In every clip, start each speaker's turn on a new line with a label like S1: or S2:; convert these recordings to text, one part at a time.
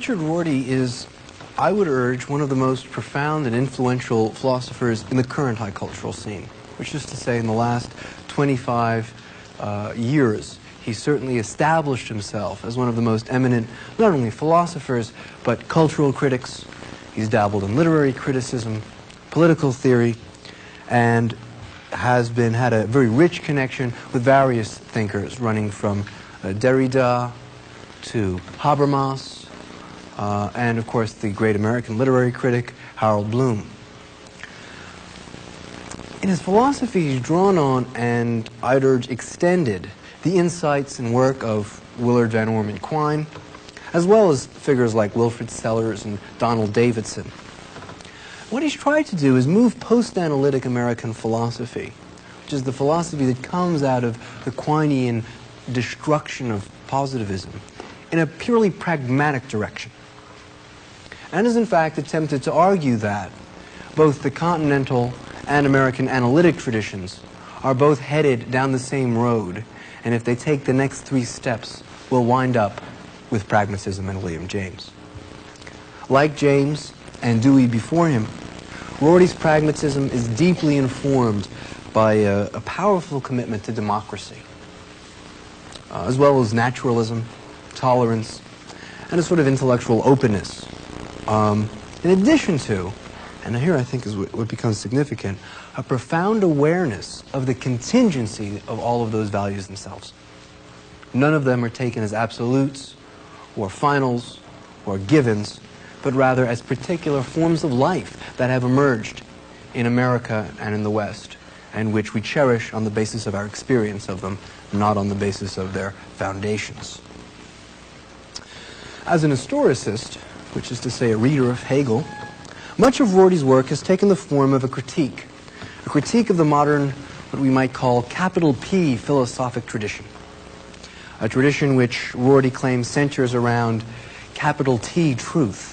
S1: Richard Rorty is, I would urge, one of the most profound and influential philosophers in the current high cultural scene, which is to say in the last 25 years. He certainly established himself as one of the most eminent, not only philosophers, but cultural critics. He's dabbled in literary criticism, political theory, and has had a very rich connection with various thinkers, running from Derrida to Habermas, and of course the great American literary critic Harold Bloom. In his philosophy, he's drawn on and, I'd urge, extended the insights and work of Willard Van Orman Quine, as well as figures like Wilfrid Sellars and Donald Davidson. What he's tried to do is move post-analytic American philosophy, which is the philosophy that comes out of the Quinean destruction of positivism, in a purely pragmatic direction, and has in fact attempted to argue that both the continental and American analytic traditions are both headed down the same road, and if they take the next 3 steps, will wind up with pragmatism and William James. Like James and Dewey before him, Rorty's pragmatism is deeply informed by a powerful commitment to democracy, as well as naturalism, tolerance, and a sort of intellectual openness. In addition to, and here I think is what becomes significant, a profound awareness of the contingency of all of those values themselves. None of them are taken as absolutes or finals or givens, but rather as particular forms of life that have emerged in America and in the West, and which we cherish on the basis of our experience of them, not on the basis of their foundations. As an historicist, which is to say a reader of Hegel, much of Rorty's work has taken the form of a critique of the modern, what we might call capital P philosophic tradition, a tradition which Rorty claims centers around capital T truth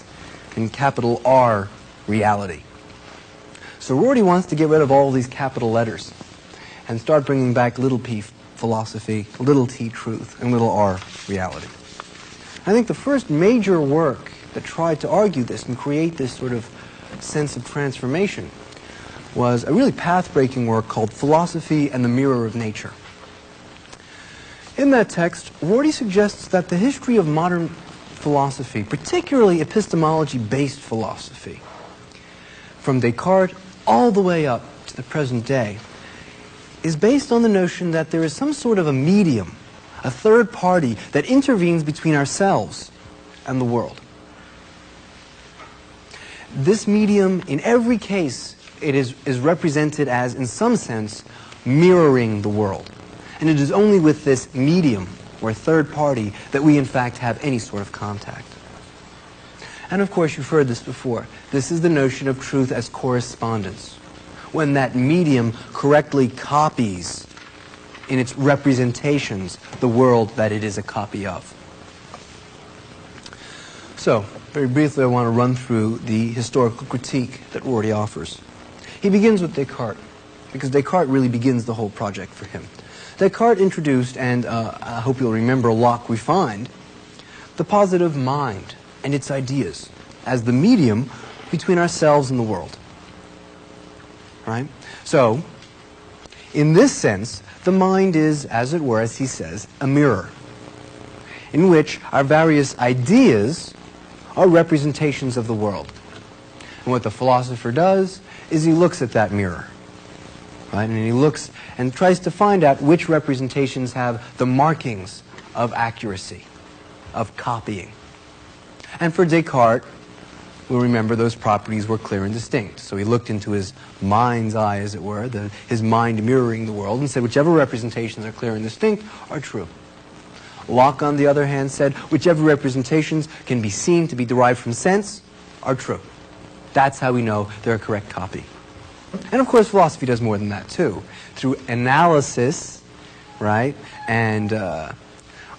S1: and capital R reality. So Rorty wants to get rid of all these capital letters and start bringing back little p philosophy, little t truth, and little r reality. I think the first major work that tried to argue this and create this sort of sense of transformation was a really path-breaking work called Philosophy and the Mirror of Nature. In that text, Rorty suggests that the history of modern philosophy, particularly epistemology-based philosophy, from Descartes all the way up to the present day, is based on the notion that there is some sort of a medium, a third party that intervenes between ourselves and the world. This medium, in every case, it is represented as, in some sense, mirroring the world. And it is only with this medium, or third party, that we in fact have any sort of contact. And of course, you've heard this before. This is the notion of truth as correspondence, when that medium correctly copies in its representations the world that it is a copy of. So, very briefly, I want to run through the historical critique that Rorty offers. He begins with Descartes, because Descartes really begins the whole project for him. Descartes introduced, and I hope you'll remember Locke refined, the positive mind and its ideas as the medium between ourselves and the world. Right? So, in this sense, the mind is, as it were, as he says, a mirror, in which our various ideas are representations of the world. And what the philosopher does is he looks at that mirror, right? And he looks and tries to find out which representations have the markings of accuracy, of copying. And for Descartes, we'll remember those properties were clear and distinct. So he looked into his mind's eye, as it were, his mind mirroring the world, and said whichever representations are clear and distinct are true. Locke, on the other hand, said whichever representations can be seen to be derived from sense are true. That's how we know they're a correct copy. And of course, philosophy does more than that, too. Through analysis, right, and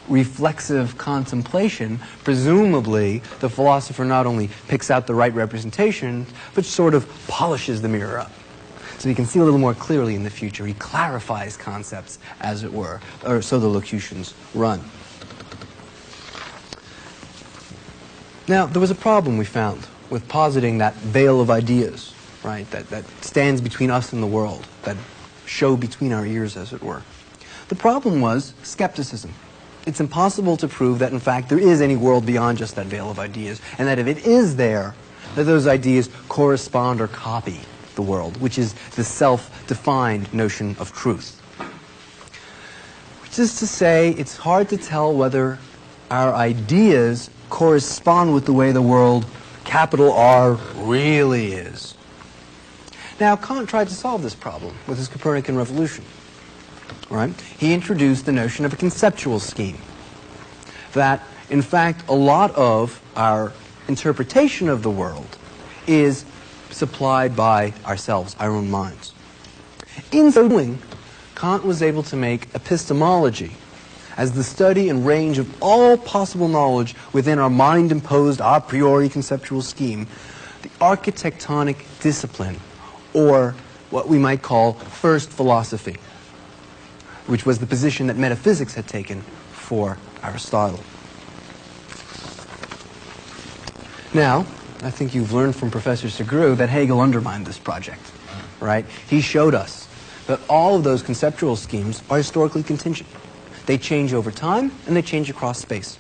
S1: reflexive contemplation, presumably the philosopher not only picks out the right representation, but sort of polishes the mirror up. So he can see a little more clearly in the future. He clarifies concepts, as it were, or so the locutions run. Now, there was a problem we found with positing that veil of ideas, right, that stands between us and the world, that show between our ears, as it were. The problem was skepticism. It's impossible to prove that, in fact, there is any world beyond just that veil of ideas, and that if it is there, that those ideas correspond or copy the world, which is the self-defined notion of truth. Which is to say, it's hard to tell whether our ideas correspond with the way the world, capital R, really is. Now, Kant tried to solve this problem with his Copernican revolution. Right? He introduced the notion of a conceptual scheme. That, in fact, a lot of our interpretation of the world is supplied by ourselves, our own minds. In so doing, Kant was able to make epistemology, as the study and range of all possible knowledge within our mind-imposed a priori conceptual scheme, the architectonic discipline, or what we might call first philosophy, which was the position that metaphysics had taken for Aristotle. Now, I think you've learned from Professor Segru that Hegel undermined this project, right? He showed us that all of those conceptual schemes are historically contingent. They change over time, and they change across space.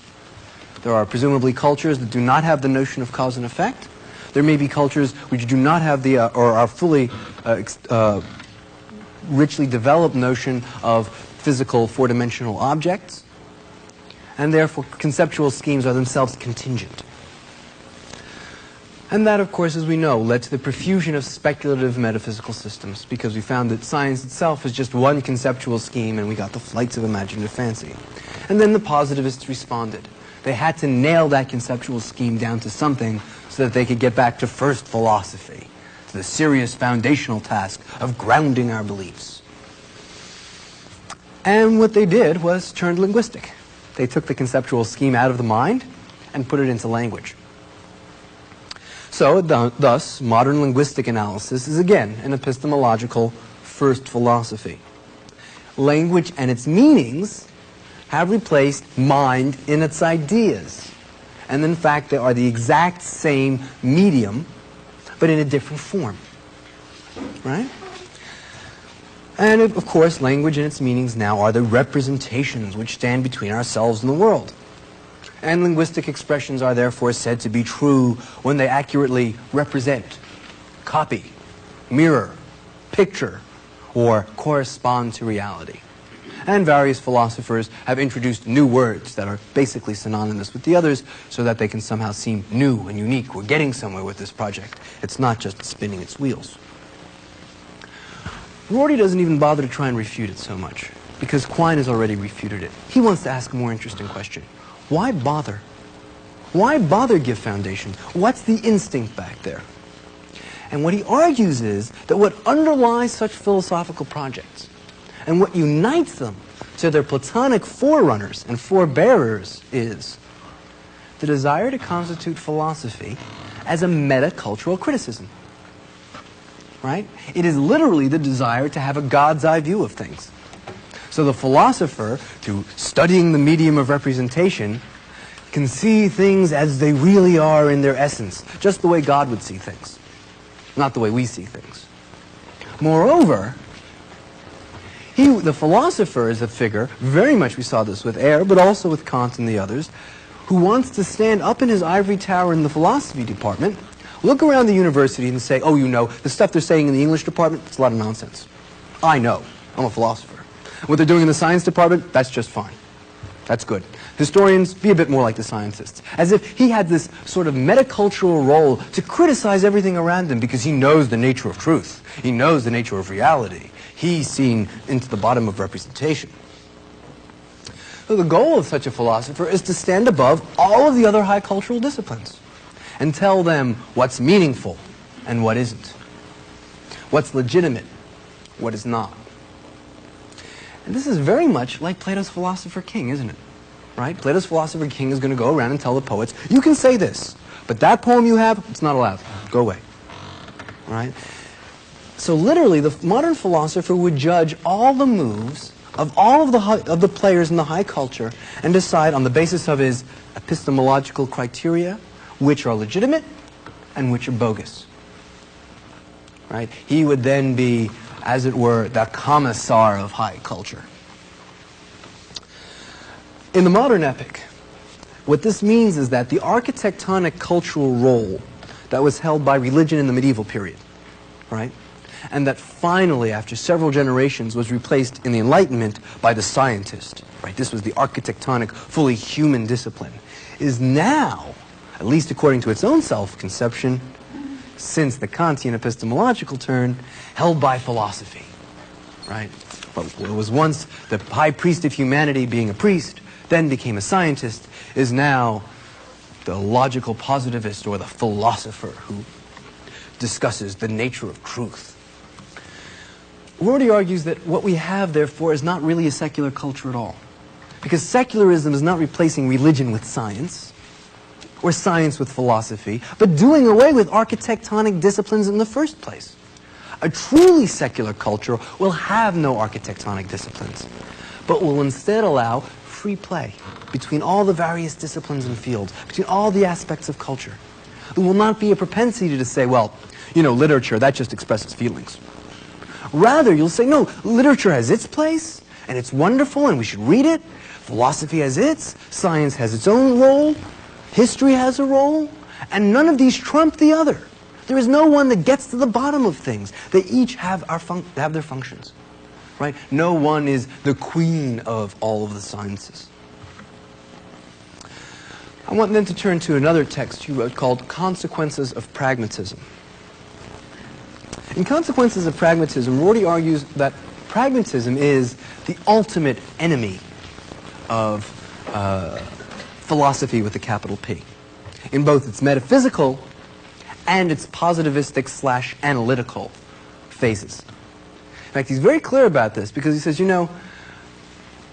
S1: There are presumably cultures that do not have the notion of cause and effect. There may be cultures which do not have the, or are fully richly developed notion of physical four-dimensional objects, and therefore conceptual schemes are themselves contingent. And that, of course, as we know, led to the profusion of speculative metaphysical systems, because we found that science itself is just one conceptual scheme, and we got the flights of imaginative fancy. And then the positivists responded. They had to nail that conceptual scheme down to something so that they could get back to first philosophy, to the serious foundational task of grounding our beliefs. And what they did was turned linguistic. They took the conceptual scheme out of the mind and put it into language. So, thus, modern linguistic analysis is again an epistemological first philosophy. Language and its meanings have replaced mind in its ideas. And in fact, they are the exact same medium, but in a different form. Right? And of course, language and its meanings now are the representations which stand between ourselves and the world. And linguistic expressions are therefore said to be true when they accurately represent, copy, mirror, picture, or correspond to reality. And various philosophers have introduced new words that are basically synonymous with the others so that they can somehow seem new and unique. We're getting somewhere with this project. It's not just spinning its wheels. Rorty doesn't even bother to try and refute it so much, because Quine has already refuted it. He wants to ask a more interesting question. Why bother? Why bother give foundation? What's the instinct back there? And what he argues is that what underlies such philosophical projects and what unites them to their Platonic forerunners and forebearers is the desire to constitute philosophy as a meta-cultural criticism. Right? It is literally the desire to have a God's eye view of things. So the philosopher, through studying the medium of representation, can see things as they really are in their essence, just the way God would see things, not the way we see things. Moreover, the philosopher is a figure, very much we saw this with Ayer, but also with Kant and the others, who wants to stand up in his ivory tower in the philosophy department, look around the university and say, oh, you know, the stuff they're saying in the English department, it's a lot of nonsense. I know. I'm a philosopher. What they're doing in the science department, that's just fine. That's good. Historians, be a bit more like the scientists. As if he had this sort of metacultural role to criticize everything around him because he knows the nature of truth. He knows the nature of reality. He's seen into the bottom of representation. So the goal of such a philosopher is to stand above all of the other high cultural disciplines and tell them what's meaningful and what isn't. What's legitimate, what is not. And this is very much like Plato's philosopher king, isn't it? Right? Plato's philosopher king is going to go around and tell the poets, you can say this, but that poem you have, it's not allowed. Go away. Right? So literally, the modern philosopher would judge all the moves of all of the players in the high culture and decide on the basis of his epistemological criteria which are legitimate and which are bogus. Right? He would then be, as it were, the commissar of high culture. In the modern epoch, what this means is that the architectonic cultural role that was held by religion in the medieval period, right, and that finally, after several generations, was replaced in the Enlightenment by the scientist, right, this was the architectonic, fully human discipline, is now, at least according to its own self-conception, since the Kantian epistemological turn, held by philosophy, right? What was once the high priest of humanity being a priest, then became a scientist, is now the logical positivist or the philosopher who discusses the nature of truth. Rorty argues that what we have, therefore, is not really a secular culture at all. Because secularism is not replacing religion with science, or science with philosophy, but doing away with architectonic disciplines in the first place. A truly secular culture will have no architectonic disciplines, but will instead allow free play between all the various disciplines and fields, between all the aspects of culture. There will not be a propensity to say, well, you know, literature, that just expresses feelings. Rather, you'll say, no, literature has its place, and it's wonderful, and we should read it. Philosophy has its, science has its own role, history has a role, and none of these trump the other. There is no one that gets to the bottom of things. They each have their functions. Right? No one is the queen of all of the sciences. I want then to turn to another text you wrote called Consequences of Pragmatism. In Consequences of Pragmatism, Rorty argues that pragmatism is the ultimate enemy of philosophy with a capital P, in both its metaphysical and its positivistic / analytical phases. In fact, he's very clear about this because he says, you know,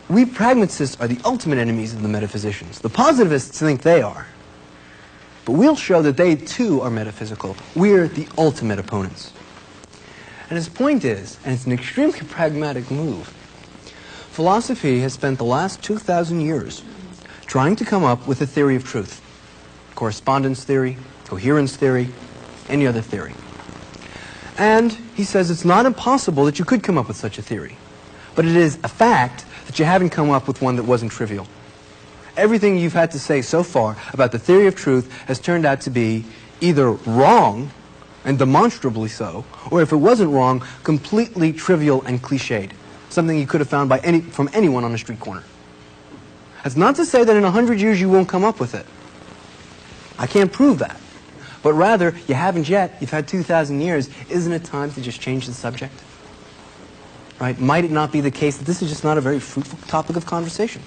S1: we pragmatists are the ultimate enemies of the metaphysicians. The positivists think they are. But we'll show that they, too, are metaphysical. We're the ultimate opponents. And his point is, and it's an extremely pragmatic move, philosophy has spent the last 2,000 years trying to come up with a theory of truth. Correspondence theory, coherence theory, any other theory. And he says it's not impossible that you could come up with such a theory. But it is a fact that you haven't come up with one that wasn't trivial. Everything you've had to say so far about the theory of truth has turned out to be either wrong, and demonstrably so, or if it wasn't wrong, completely trivial and cliched. Something you could have found from anyone on a street corner. That's not to say that in 100 years you won't come up with it. I can't prove that. But rather, you haven't yet. You've had 2,000 years. Isn't it time to just change the subject? Right? Might it not be the case that this is just not a very fruitful topic of conversation?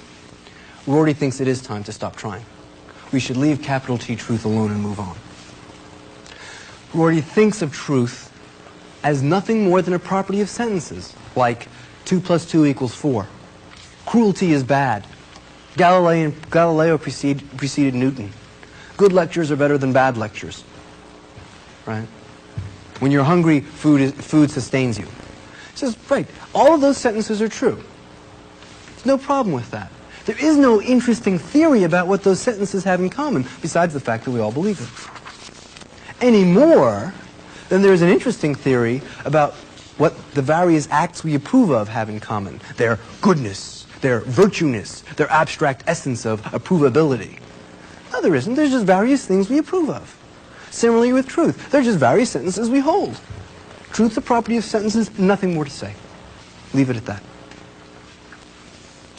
S1: Rorty thinks it is time to stop trying. We should leave capital T truth alone and move on. Rorty thinks of truth as nothing more than a property of sentences, like 2 + 2 = 4. Cruelty is bad. Galileo preceded Newton. Good lectures are better than bad lectures. Right? When you're hungry, food sustains you. He says, right, all of those sentences are true. There's no problem with that. There is no interesting theory about what those sentences have in common, besides the fact that we all believe it. Any more than there is an interesting theory about what the various acts we approve of have in common. Their goodness, their virtueness, their abstract essence of approvability. No, there isn't. There's just various things we approve of. Similarly with truth. They're just various sentences we hold. Truth's a property of sentences, nothing more to say. Leave it at that.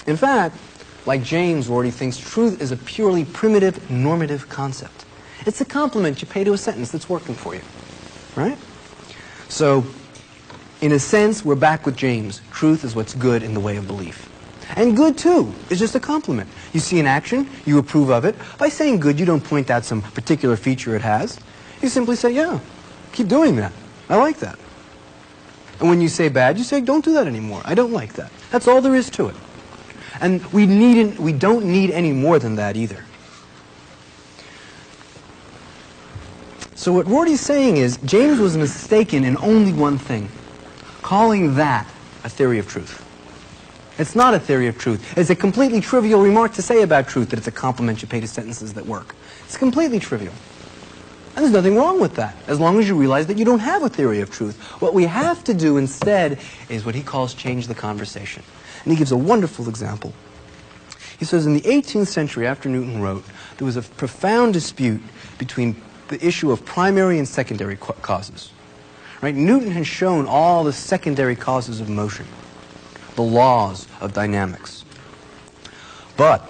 S1: In fact, like James, Rorty thinks truth is a purely primitive, normative concept. It's a compliment you pay to a sentence that's working for you. Right? So, in a sense, we're back with James. Truth is what's good in the way of belief. And good, too, is just a compliment. You see an action, you approve of it. By saying good, you don't point out some particular feature it has. You simply say, yeah, keep doing that. I like that. And when you say bad, you say, don't do that anymore. I don't like that. That's all there is to it. And we don't need any more than that either. So what Rorty's saying is, James was mistaken in only one thing, calling that a theory of truth. It's not a theory of truth. It's a completely trivial remark to say about truth that it's a compliment you pay to sentences that work. It's completely trivial. And there's nothing wrong with that, as long as you realize that you don't have a theory of truth. What we have to do instead is what he calls change the conversation. And he gives a wonderful example. He says in the 18th century, after Newton wrote, there was a profound dispute between the issue of primary and secondary causes. Right? Newton has shown all the secondary causes of motion, the laws of dynamics. But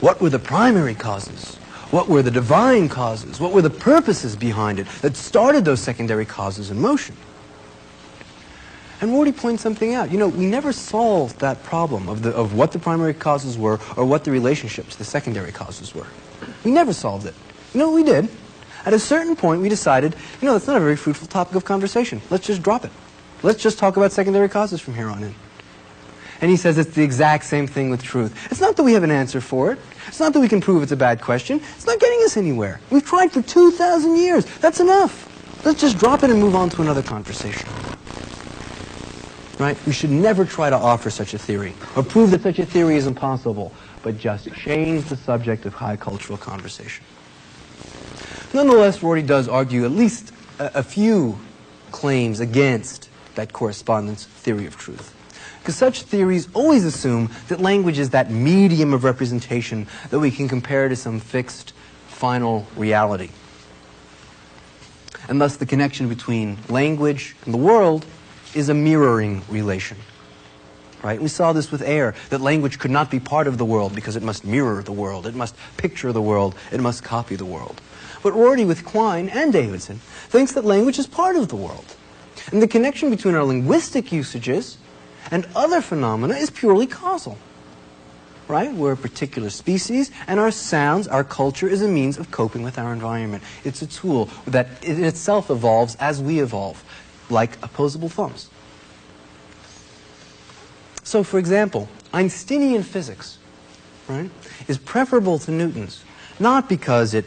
S1: what were the primary causes? What were the divine causes? What were the purposes behind it that started those secondary causes in motion? And Rorty points something out. You know, we never solved that problem of what the primary causes were or what the relationship to the secondary causes were. We never solved it. You know what we did? At a certain point, we decided, you know, that's not a very fruitful topic of conversation. Let's just drop it. Let's just talk about secondary causes from here on in. And he says it's the exact same thing with truth. It's not that we have an answer for it. It's not that we can prove it's a bad question. It's not getting us anywhere. We've tried for 2,000 years. That's enough. Let's just drop it and move on to another conversation. Right? We should never try to offer such a theory or prove that such a theory is impossible, but just change the subject of high cultural conversation. Nonetheless, Rorty does argue at least a few claims against that correspondence theory of truth. Because such theories always assume that language is that medium of representation that we can compare to some fixed, final reality. And thus the connection between language and the world is a mirroring relation. Right? We saw this with air, that language could not be part of the world because it must mirror the world, it must picture the world, it must copy the world. But Rorty, with Quine and Davidson, thinks that language is part of the world. And the connection between our linguistic usages and other phenomena is purely causal. Right? We're a particular species, and our sounds, our culture, is a means of coping with our environment. It's a tool that in itself evolves as we evolve, like opposable thumbs. So, for example, Einsteinian physics, right, is preferable to Newton's, not because it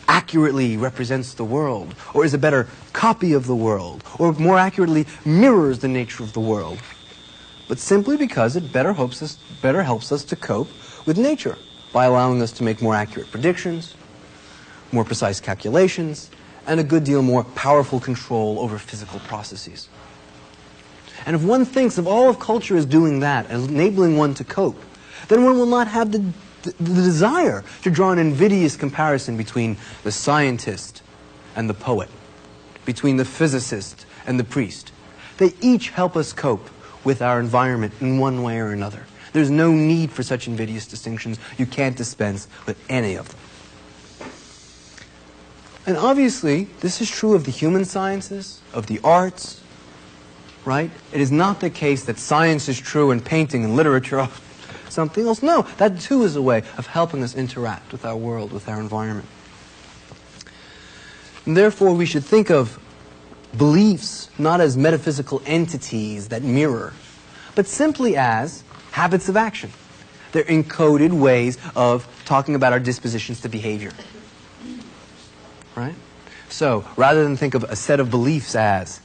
S1: accurately represents the world, or is a better copy of the world, or more accurately mirrors the nature of the world, but simply because it better helps us to cope with nature by allowing us to make more accurate predictions, more precise calculations, and a good deal more powerful control over physical processes. And if one thinks of all of culture as doing that, as enabling one to cope, then one will not have the desire to draw an invidious comparison between the scientist and the poet, between the physicist and the priest. They each help us cope with our environment in one way or another. There's no need for such invidious distinctions. You can't dispense with any of them. And obviously, this is true of the human sciences, of the arts, right? It is not the case that science is true and painting and literature are something else. No, that too is a way of helping us interact with our world, with our environment. And therefore, we should think of beliefs not as metaphysical entities that mirror, but simply as habits of action. They're encoded ways of talking about our dispositions to behavior. Right? So, rather than think of a set of beliefs as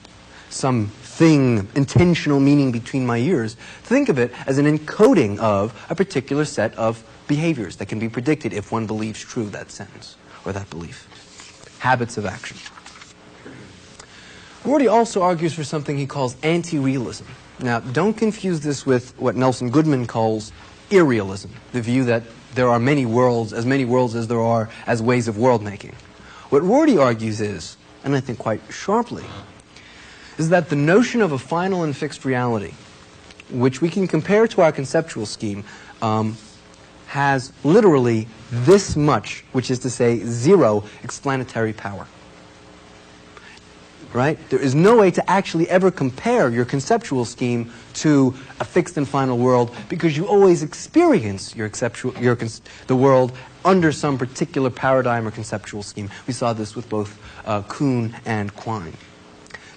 S1: some thing, intentional meaning between my ears, think of it as an encoding of a particular set of behaviors that can be predicted if one believes true that sentence or that belief. Habits of action. Rorty also argues for something he calls anti-realism. Now, don't confuse this with what Nelson Goodman calls irrealism, the view that there are many worlds as there are as ways of world-making. What Rorty argues is, and I think quite sharply, is that the notion of a final and fixed reality, which we can compare to our conceptual scheme, has literally this much, which is to say 0 explanatory power. Right? There is no way to actually ever compare your conceptual scheme to a fixed and final world because you always experience the world under some particular paradigm or conceptual scheme. We saw this with both Kuhn and Quine.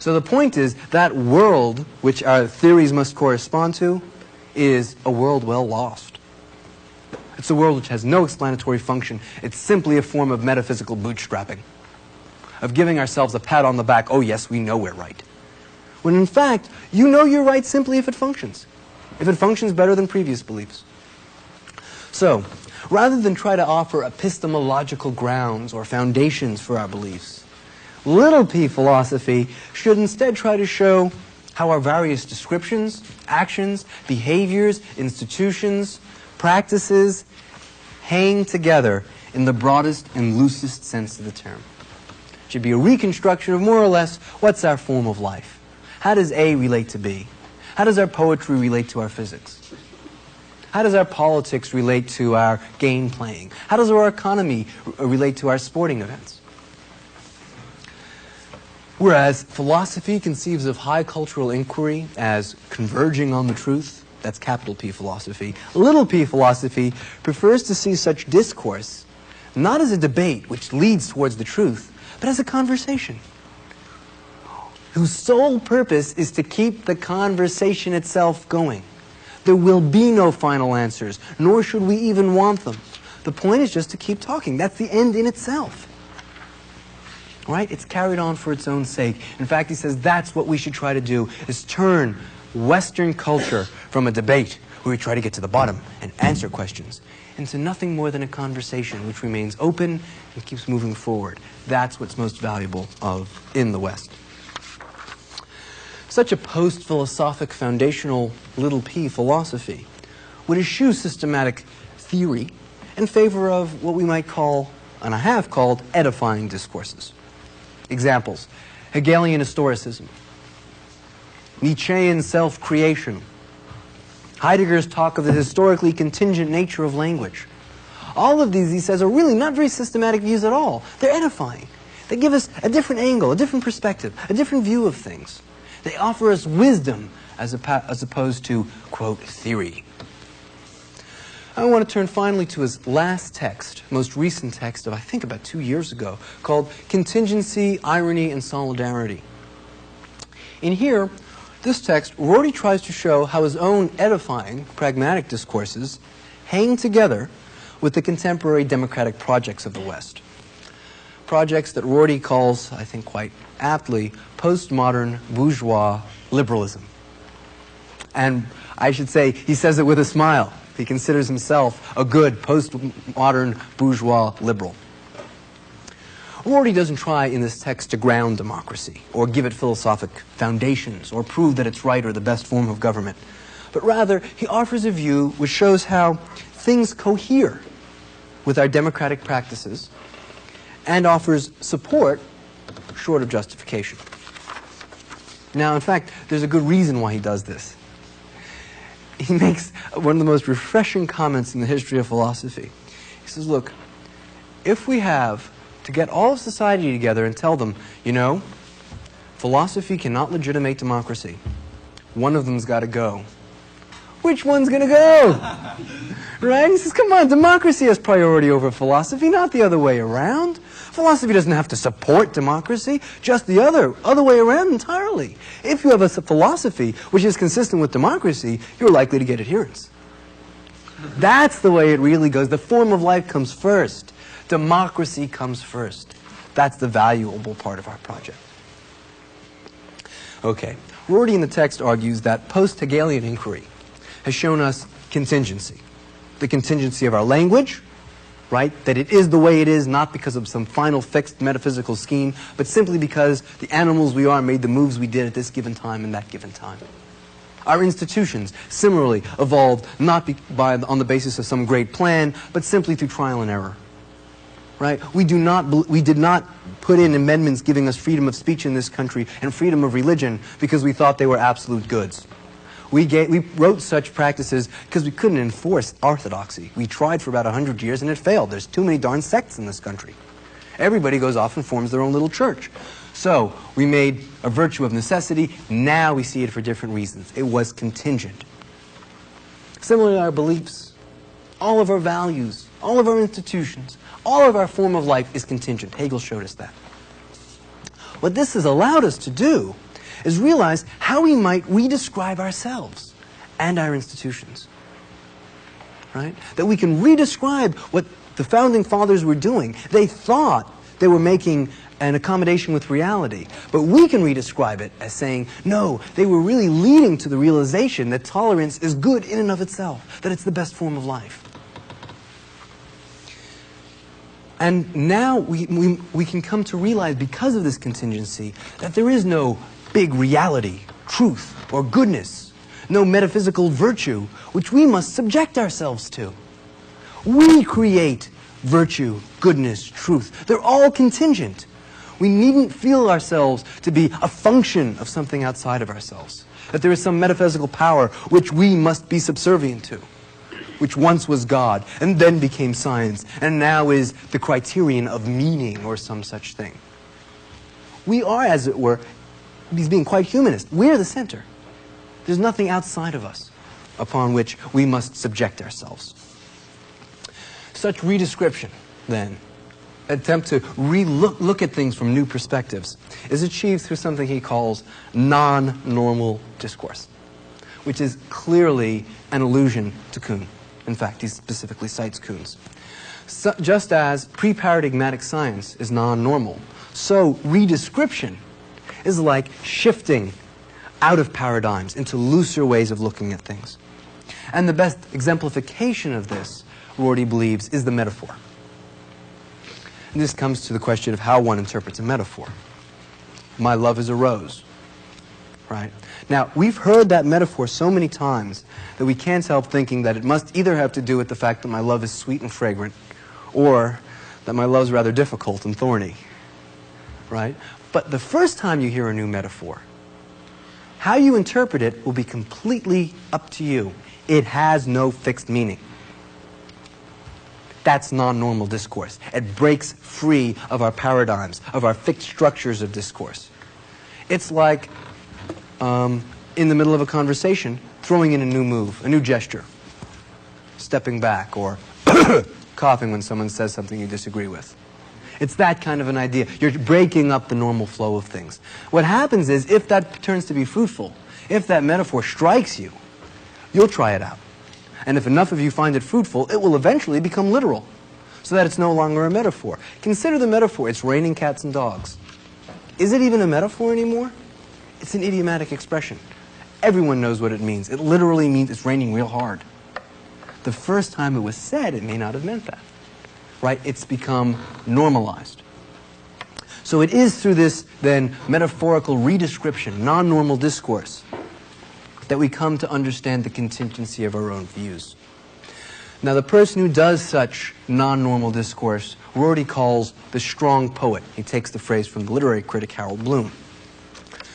S1: So the point is that world which our theories must correspond to is a world well lost. It's a world which has no explanatory function. It's simply a form of metaphysical bootstrapping, of giving ourselves a pat on the back, oh yes, we know we're right. When in fact, you know you're right simply if it functions. If it functions better than previous beliefs. So, rather than try to offer epistemological grounds or foundations for our beliefs, Little p philosophy should instead try to show how our various descriptions, actions, behaviors, institutions, practices hang together in the broadest and loosest sense of the term. It should be a reconstruction of more or less what's our form of life. How does A relate to B? How does our poetry relate to our physics? How does our politics relate to our game playing? How does our economy relate to our sporting events? Whereas philosophy conceives of high cultural inquiry as converging on the truth, that's capital P philosophy. Little p philosophy prefers to see such discourse not as a debate which leads towards the truth, but as a conversation, whose sole purpose is to keep the conversation itself going. There will be no final answers, nor should we even want them. The point is just to keep talking. That's the end in itself. Right? It's carried on for its own sake. In fact, he says that's what we should try to do, is turn Western culture from a debate where we try to get to the bottom and answer questions into nothing more than a conversation which remains open and keeps moving forward. That's what's most valuable in the West. Such a post-philosophic foundational little p philosophy would eschew systematic theory in favor of what we might call, and I have called, edifying discourses. Examples: Hegelian historicism, Nietzschean self-creation, Heidegger's talk of the historically contingent nature of language. All of these, he says, are really not very systematic views at all. They're edifying. They give us a different angle, a different perspective, a different view of things. They offer us wisdom as opposed to, quote, theory. I want to turn finally to his last text, most recent text of, I think, about 2 years ago, called Contingency, Irony, and Solidarity. In here, this text, Rorty tries to show how his own edifying, pragmatic discourses hang together with the contemporary democratic projects of the West. Projects that Rorty calls, I think quite aptly, postmodern bourgeois liberalism. And I should say, he says it with a smile. He considers himself a good postmodern bourgeois liberal. Rorty doesn't try in this text to ground democracy or give it philosophic foundations or prove that it's right or the best form of government, but rather he offers a view which shows how things cohere with our democratic practices and offers support short of justification. Now, in fact, there's a good reason why he does this. He makes one of the most refreshing comments in the history of philosophy. He says, look, if we have to get all of society together and tell them, you know, philosophy cannot legitimate democracy, one of them's got to go. Which one's going to go? Right? He says, come on, democracy has priority over philosophy, not the other way around. Philosophy doesn't have to support democracy, just the other way around entirely. If you have a philosophy which is consistent with democracy, you're likely to get adherence. That's the way it really goes. The form of life comes first. Democracy comes first. That's the valuable part of our project. Okay. Rorty in the text argues that post-Hegelian inquiry has shown us contingency. The contingency of our language, right? That it is the way it is, not because of some final fixed metaphysical scheme, but simply because the animals we are made the moves we did at this given time and that given time. Our institutions, similarly, evolved not on the basis of some great plan, but simply through trial and error. Right? We did not put in amendments giving us freedom of speech in this country and freedom of religion because we thought they were absolute goods. We wrote such practices because we couldn't enforce orthodoxy. We tried for about 100 years and it failed. There's too many darn sects in this country. Everybody goes off and forms their own little church. So we made a virtue of necessity. Now we see it for different reasons. It was contingent. Similarly, our beliefs, all of our values, all of our institutions, all of our form of life is contingent. Hegel showed us that. What this has allowed us to do is realize how we might redescribe ourselves and our institutions. Right? That we can redescribe what the founding fathers were doing. They thought they were making an accommodation with reality, but we can redescribe it as saying, no, they were really leading to the realization that tolerance is good in and of itself, that it's the best form of life. And now we can come to realize, because of this contingency, that there is no big reality, truth, or goodness, no metaphysical virtue which we must subject ourselves to. We create virtue, goodness, truth. They're all contingent. We needn't feel ourselves to be a function of something outside of ourselves, that there is some metaphysical power which we must be subservient to, which once was God and then became science and now is the criterion of meaning or some such thing. We are, as it were, he's being quite humanist. We're the center. There's nothing outside of us upon which we must subject ourselves. Such redescription, then, attempt to look at things from new perspectives, is achieved through something he calls non-normal discourse, which is clearly an allusion to Kuhn. In fact, he specifically cites Kuhn's. So, just as pre-paradigmatic science is non-normal, so redescription is like shifting out of paradigms into looser ways of looking at things. And the best exemplification of this, Rorty believes, is the metaphor. And this comes to the question of how one interprets a metaphor. My love is a rose, right? Now, we've heard that metaphor so many times that we can't help thinking that it must either have to do with the fact that my love is sweet and fragrant, or that my love is rather difficult and thorny, right? But the first time you hear a new metaphor, how you interpret it will be completely up to you. It has no fixed meaning. That's non-normal discourse. It breaks free of our paradigms, of our fixed structures of discourse. It's like, in the middle of a conversation, throwing in a new move, a new gesture, stepping back, or coughing when someone says something you disagree with. It's that kind of an idea. You're breaking up the normal flow of things. What happens is, if that turns to be fruitful, if that metaphor strikes you, you'll try it out. And if enough of you find it fruitful, it will eventually become literal, so that it's no longer a metaphor. Consider the metaphor. It's raining cats and dogs. Is it even a metaphor anymore? It's an idiomatic expression. Everyone knows what it means. It literally means it's raining real hard. The first time it was said, it may not have meant that, right? It's become normalized. So it is through this, then, metaphorical redescription, non-normal discourse, that we come to understand the contingency of our own views. Now, the person who does such non-normal discourse, Rorty calls the strong poet. He takes the phrase from the literary critic Harold Bloom.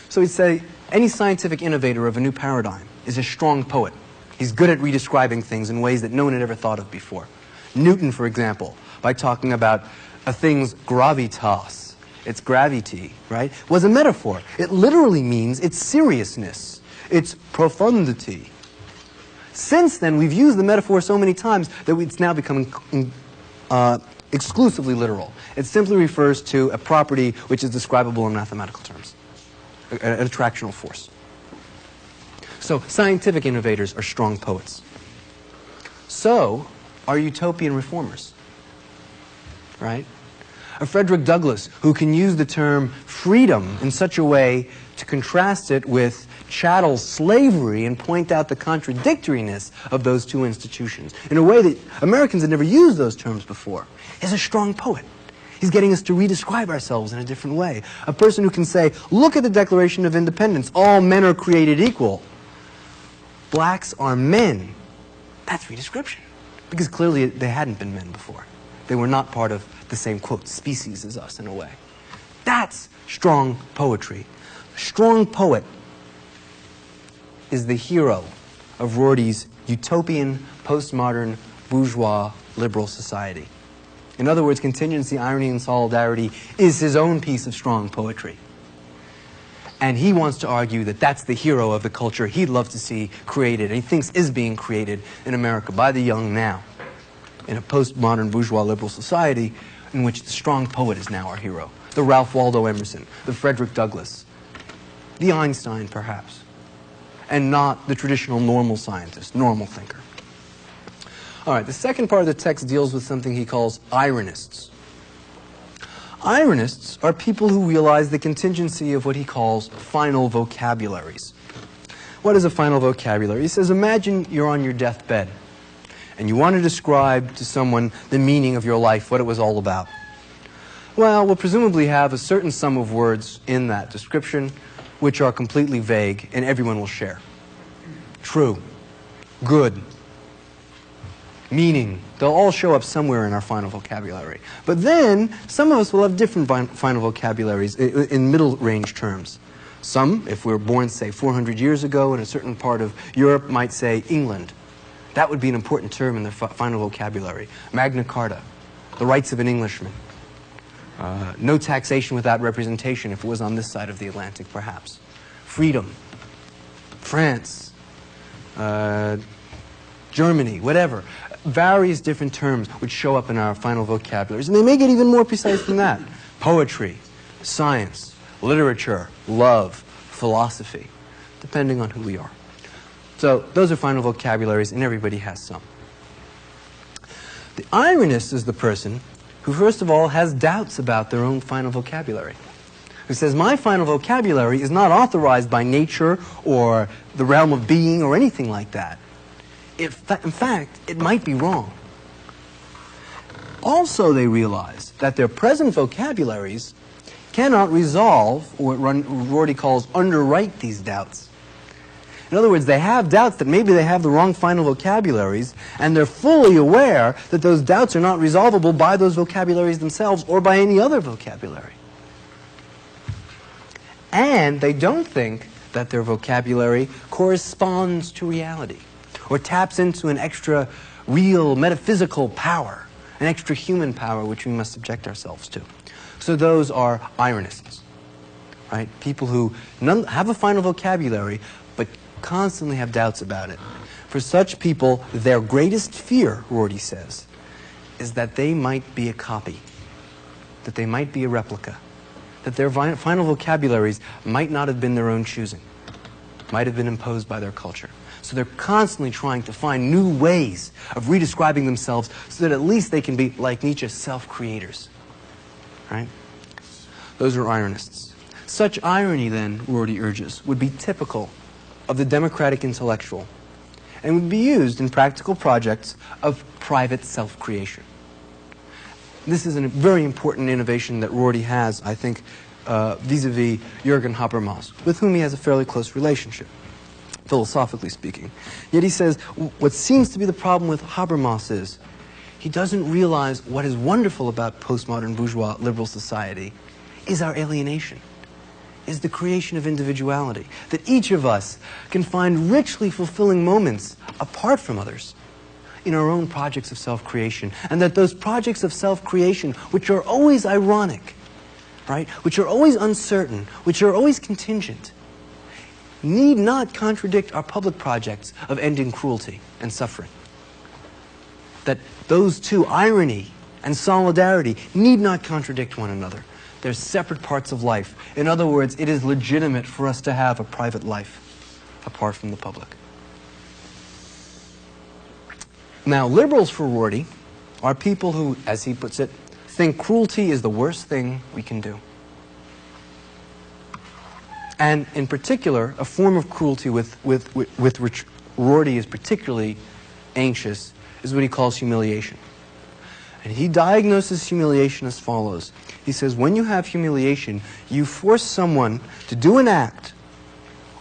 S1: So he'd say, any scientific innovator of a new paradigm is a strong poet. He's good at redescribing things in ways that no one had ever thought of before. Newton, for example, by talking about a thing's gravitas, its gravity, right, was a metaphor. It literally means its seriousness, its profundity. Since then, we've used the metaphor so many times that it's now becoming exclusively literal. It simply refers to a property which is describable in mathematical terms, an attractional force. So scientific innovators are strong poets. So are utopian reformers, right? A Frederick Douglass who can use the term freedom in such a way to contrast it with chattel slavery and point out the contradictoriness of those two institutions in a way that Americans had never used those terms before, is a strong poet. He's getting us to redescribe ourselves in a different way. A person who can say, look at the Declaration of Independence, all men are created equal. Blacks are men. That's redescription. Because clearly they hadn't been men before. They were not part of the same, quote, species as us in a way. That's strong poetry. A strong poet is the hero of Rorty's utopian, postmodern, bourgeois, liberal society. In other words, contingency, irony, and solidarity is his own piece of strong poetry. And he wants to argue that that's the hero of the culture he'd love to see created, and he thinks is being created in America by the young now, in a postmodern, bourgeois, liberal society in which the strong poet is now our hero. The Ralph Waldo Emerson, the Frederick Douglass, the Einstein, perhaps, and not the traditional normal scientist, normal thinker. All right, the second part of the text deals with something he calls ironists. Ironists are people who realize the contingency of what he calls final vocabularies. What is a final vocabulary? He says, imagine you're on your deathbed, and you want to describe to someone the meaning of your life, what it was all about. Well, we'll presumably have a certain sum of words in that description which are completely vague and everyone will share. True, good, meaning. They'll all show up somewhere in our final vocabulary. But then, some of us will have different final vocabularies in middle range terms. Some, if we were born, say, 400 years ago in a certain part of Europe, might say England. That would be an important term in their final vocabulary. Magna Carta, the rights of an Englishman. No taxation without representation if it was on this side of the Atlantic, perhaps. Freedom. France. Germany, whatever. Various different terms which show up in our final vocabularies. And they may get even more precise than that. Poetry, science, literature, love, philosophy, depending on who we are. So those are final vocabularies, and everybody has some. The ironist is the person who, first of all, has doubts about their own final vocabulary. Who says, my final vocabulary is not authorized by nature or the realm of being or anything like that. In fact, it might be wrong. Also, they realize that their present vocabularies cannot resolve, or what Rorty calls underwrite these doubts. In other words, they have doubts that maybe they have the wrong final vocabularies, and they're fully aware that those doubts are not resolvable by those vocabularies themselves or by any other vocabulary. And they don't think that their vocabulary corresponds to reality or taps into an extra real metaphysical power, an extra human power which we must subject ourselves to. So those are ironists, right? People who have a final vocabulary but constantly have doubts about it. For such people, their greatest fear, Rorty says, is that they might be a copy, that they might be a replica, that their final vocabularies might not have been their own choosing, might have been imposed by their culture. So they're constantly trying to find new ways of redescribing themselves so that at least they can be, like Nietzsche, self-creators. Right? Those are ironists. Such irony, then, Rorty urges, would be typical of the democratic intellectual and would be used in practical projects of private self-creation. This is a very important innovation that Rorty has, I think, vis-a-vis Jürgen Habermas, with whom he has a fairly close relationship, philosophically speaking. Yet he says what seems to be the problem with Habermas is he doesn't realize what is wonderful about postmodern bourgeois liberal society is our alienation, is the creation of individuality, that each of us can find richly fulfilling moments apart from others in our own projects of self-creation, and that those projects of self-creation, which are always ironic, right, which are always uncertain, which are always contingent, need not contradict our public projects of ending cruelty and suffering. That those two, irony and solidarity, need not contradict one another. They're separate parts of life. In other words, it is legitimate for us to have a private life apart from the public. Now, liberals for Rorty are people who, as he puts it, think cruelty is the worst thing we can do. And in particular, a form of cruelty with which Rorty is particularly anxious is what he calls humiliation. And he diagnoses humiliation as follows. He says, when you have humiliation, you force someone to do an act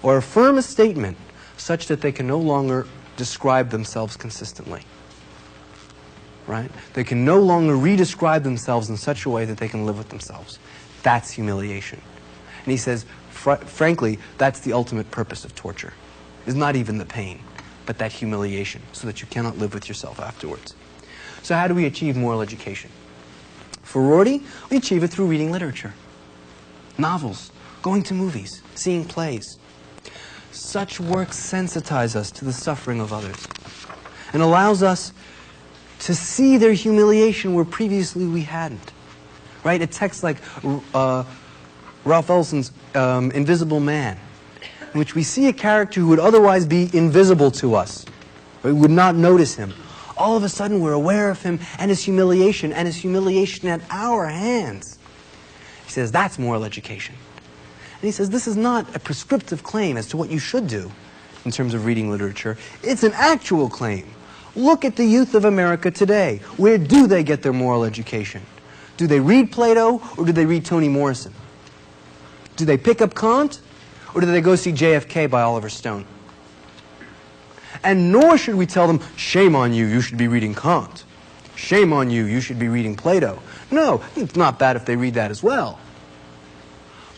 S1: or affirm a statement such that they can no longer describe themselves consistently. Right? They can no longer re-describe themselves in such a way that they can live with themselves. That's humiliation. And he says, frankly, that's the ultimate purpose of torture. It's not even the pain, but that humiliation, so that you cannot live with yourself afterwards. So how do we achieve moral education? For Rorty, we achieve it through reading literature, novels, going to movies, seeing plays. Such works sensitize us to the suffering of others and allows us to see their humiliation where previously we hadn't. Right? A text like Ralph Ellison's Invisible Man, in which we see a character who would otherwise be invisible to us. We would not notice him. All of a sudden we're aware of him and his humiliation at our hands. He says that's moral education. And he says this is not a prescriptive claim as to what you should do in terms of reading literature. It's an actual claim. Look at the youth of America today. Where do they get their moral education? Do they read Plato, or do they read Toni Morrison? Do they pick up Kant, or do they go see JFK by Oliver Stone? And nor should we tell them, shame on you, you should be reading Kant. Shame on you, you should be reading Plato. No, it's not bad if they read that as well.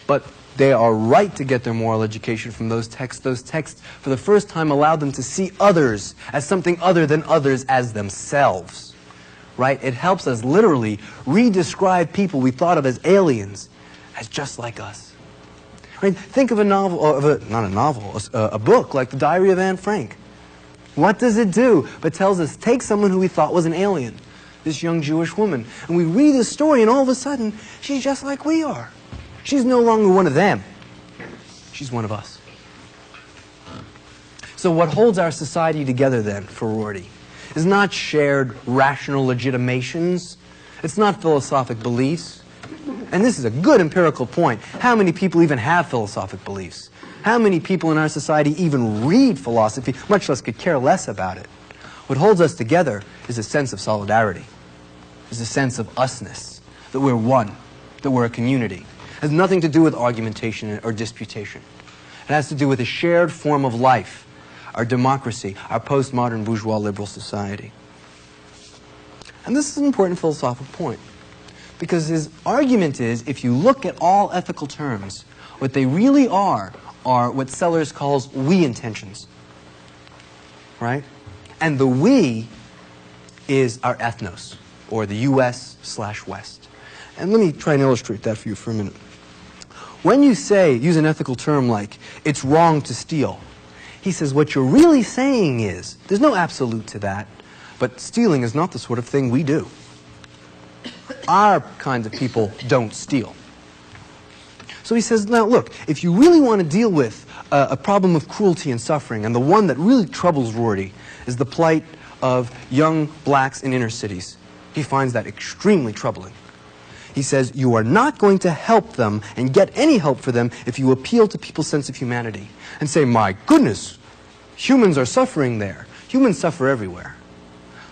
S1: But they are right to get their moral education from those texts. Those texts, for the first time, allow them to see others as something other than others as themselves. Right? It helps us literally re-describe people we thought of as aliens as just like us. Right? Think of a novel, or not a novel, a book like The Diary of Anne Frank. What does it do? But tells us, take someone who we thought was an alien, this young Jewish woman, and we read the story, and all of a sudden, she's just like we are. She's no longer one of them. She's one of us. So what holds our society together then, for Rorty, is not shared rational legitimations. It's not philosophic beliefs. And this is a good empirical point. How many people even have philosophic beliefs? How many people in our society even read philosophy, much less could care less about it? What holds us together is a sense of solidarity, is a sense of usness, that we're one, that we're a community. It has nothing to do with argumentation or disputation. It has to do with a shared form of life, our democracy, our postmodern bourgeois liberal society. And this is an important philosophical point, because his argument is, if you look at all ethical terms, what they really are what Sellers calls we intentions, right? And the we is our ethnos, or the US/West. And let me try and illustrate that for you for a minute. When you say, use an ethical term like, it's wrong to steal, he says what you're really saying is, there's no absolute to that, but stealing is not the sort of thing we do. Our kinds of people don't steal. So he says, now look, if you really want to deal with a problem of cruelty and suffering, and the one that really troubles Rorty is the plight of young blacks in inner cities. He finds that extremely troubling. He says, you are not going to help them and get any help for them if you appeal to people's sense of humanity and say, my goodness, humans are suffering there. Humans suffer everywhere.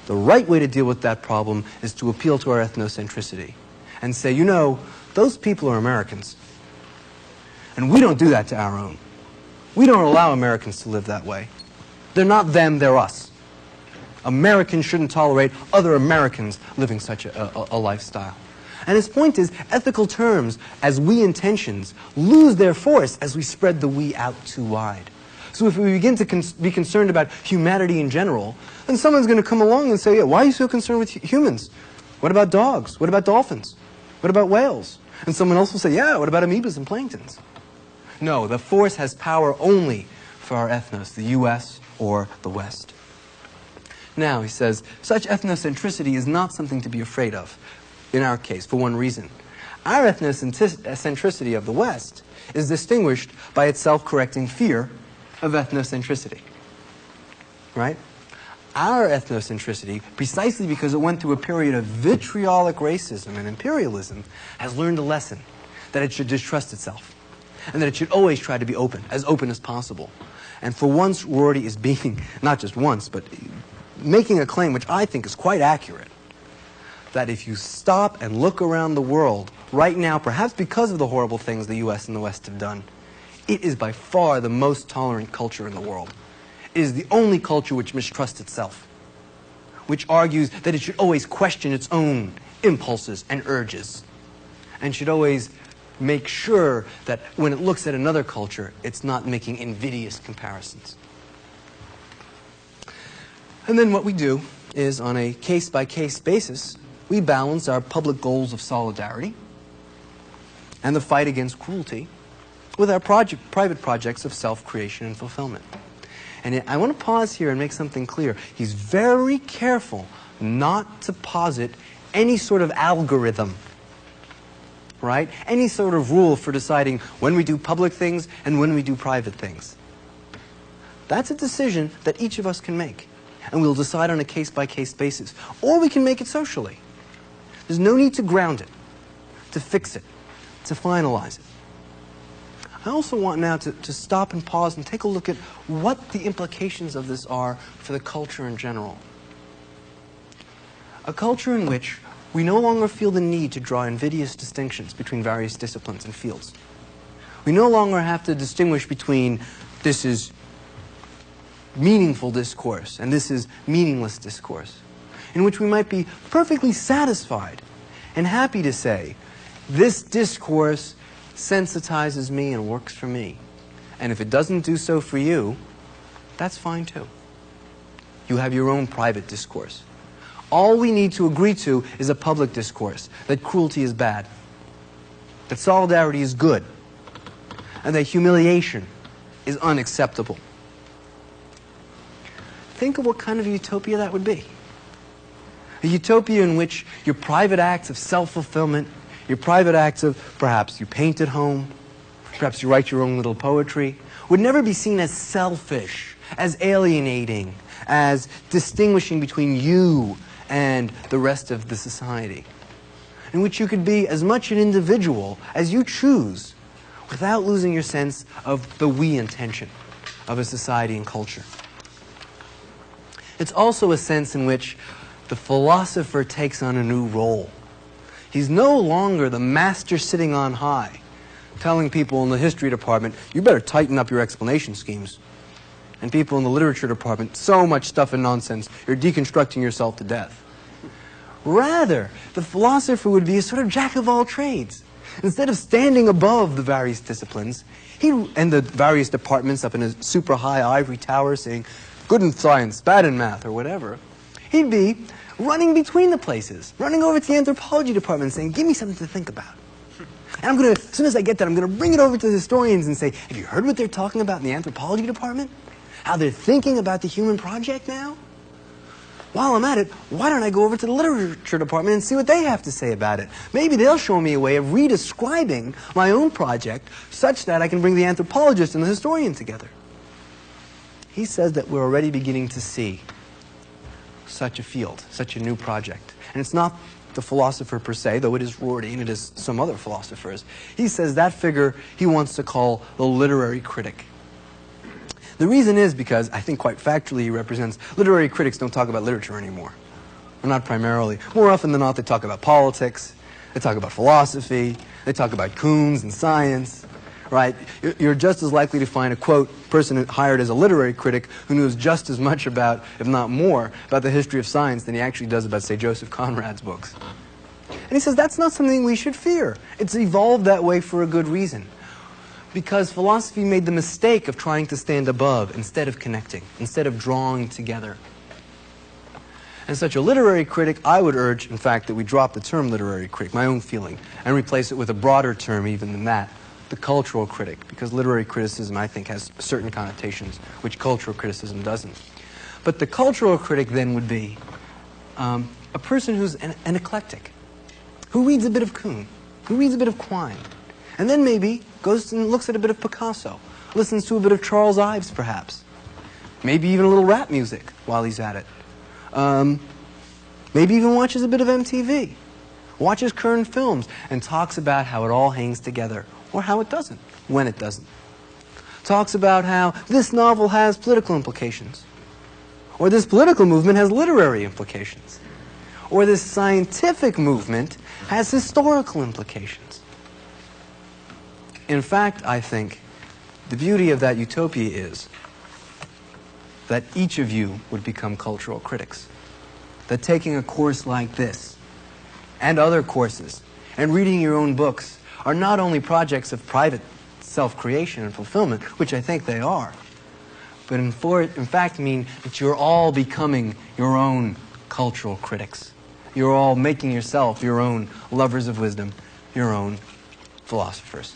S1: The right way to deal with that problem is to appeal to our ethnocentricity and say, you know, those people are Americans. And we don't do that to our own. We don't allow Americans to live that way. They're not them, they're us. Americans shouldn't tolerate other Americans living such a lifestyle. And his point is, ethical terms, as we intentions, lose their force as we spread the we out too wide. So if we begin to be concerned about humanity in general, then someone's going to come along and say, yeah, why are you so concerned with humans? What about dogs? What about dolphins? What about whales? And someone else will say, yeah, what about amoebas and planktons? No, the force has power only for our ethnos, the US or the West. Now, he says, such ethnocentricity is not something to be afraid of, in our case, for one reason. Our ethnocentricity of the West is distinguished by its self-correcting fear of ethnocentricity. Right? Our ethnocentricity, precisely because it went through a period of vitriolic racism and imperialism, has learned a lesson, that it should distrust itself, and that it should always try to be open as possible. And for once, Rorty is being, not just once, but making a claim which I think is quite accurate, that if you stop and look around the world right now, perhaps because of the horrible things the US and the West have done, it is by far the most tolerant culture in the world. It is the only culture which mistrusts itself, which argues that it should always question its own impulses and urges, and should always make sure that when it looks at another culture, it's not making invidious comparisons. And then what we do is, on a case-by-case basis, we balance our public goals of solidarity and the fight against cruelty with our private projects of self-creation and fulfillment. And I want to pause here and make something clear. He's very careful not to posit any sort of algorithm, right? Any sort of rule for deciding when we do public things and when we do private things. That's a decision that each of us can make, and we'll decide on a case-by-case basis. Or we can make it socially. There's no need to ground it, to fix it, to finalize it. I also want now to stop and pause and take a look at what the implications of this are for the culture in general. A culture in which we no longer feel the need to draw invidious distinctions between various disciplines and fields. We no longer have to distinguish between this is meaningful discourse and this is meaningless discourse, in which we might be perfectly satisfied and happy to say, this discourse sensitizes me and works for me. And if it doesn't do so for you, that's fine too. You have your own private discourse. All we need to agree to is a public discourse, that cruelty is bad, that solidarity is good, and that humiliation is unacceptable. Think of what kind of utopia that would be. A utopia in which your private acts of self-fulfillment, your private acts of perhaps you paint at home, perhaps you write your own little poetry, would never be seen as selfish, as alienating, as distinguishing between you and the rest of the society, in which you could be as much an individual as you choose without losing your sense of the we intention of a society and culture. It's also a sense in which the philosopher takes on a new role. He's no longer the master sitting on high, telling people in the history department, you better tighten up your explanation schemes. And people in the literature department, so much stuff and nonsense, you're deconstructing yourself to death. Rather, the philosopher would be a sort of jack of all trades. Instead of standing above the various disciplines, and the various departments up in a super high ivory tower saying, good in science, bad in math, or whatever, he'd be running between the places, running over to the anthropology department saying, give me something to think about. And as soon as I get that, I'm going to bring it over to the historians and say, have you heard what they're talking about in the anthropology department? How they're thinking about the human project now? While I'm at it, why don't I go over to the literature department and see what they have to say about it? Maybe they'll show me a way of redescribing my own project such that I can bring the anthropologist and the historian together. He says that we're already beginning to see such a field, such a new project. And it's not the philosopher per se, though it is Rorty and it is some other philosophers. He says that figure he wants to call the literary critic. The reason is because, I think quite factually, he represents, literary critics don't talk about literature anymore. Or not primarily. More often than not, they talk about politics, they talk about philosophy, they talk about Kuhns and science, right? You're just as likely to find a, quote, person hired as a literary critic who knows just as much about, if not more, about the history of science than he actually does about, say, Joseph Conrad's books. And he says that's not something we should fear. It's evolved that way for a good reason. Because philosophy made the mistake of trying to stand above instead of connecting, instead of drawing together. And such a literary critic, I would urge, in fact, that we drop the term literary critic, my own feeling, and replace it with a broader term even than that, the cultural critic, because literary criticism, I think, has certain connotations, which cultural criticism doesn't. But the cultural critic then would be a person who's an eclectic, who reads a bit of Kuhn, who reads a bit of Quine, and then maybe goes and looks at a bit of Picasso, listens to a bit of Charles Ives, perhaps. Maybe even a little rap music while he's at it. Maybe even watches a bit of MTV, watches current films, and talks about how it all hangs together, or how it doesn't, when it doesn't. Talks about how this novel has political implications, or this political movement has literary implications, or this scientific movement has historical implications. In fact, I think the beauty of that utopia is that each of you would become cultural critics. That taking a course like this, and other courses, and reading your own books are not only projects of private self-creation and fulfillment, which I think they are, but in fact mean that you're all becoming your own cultural critics. You're all making yourself your own lovers of wisdom, your own philosophers.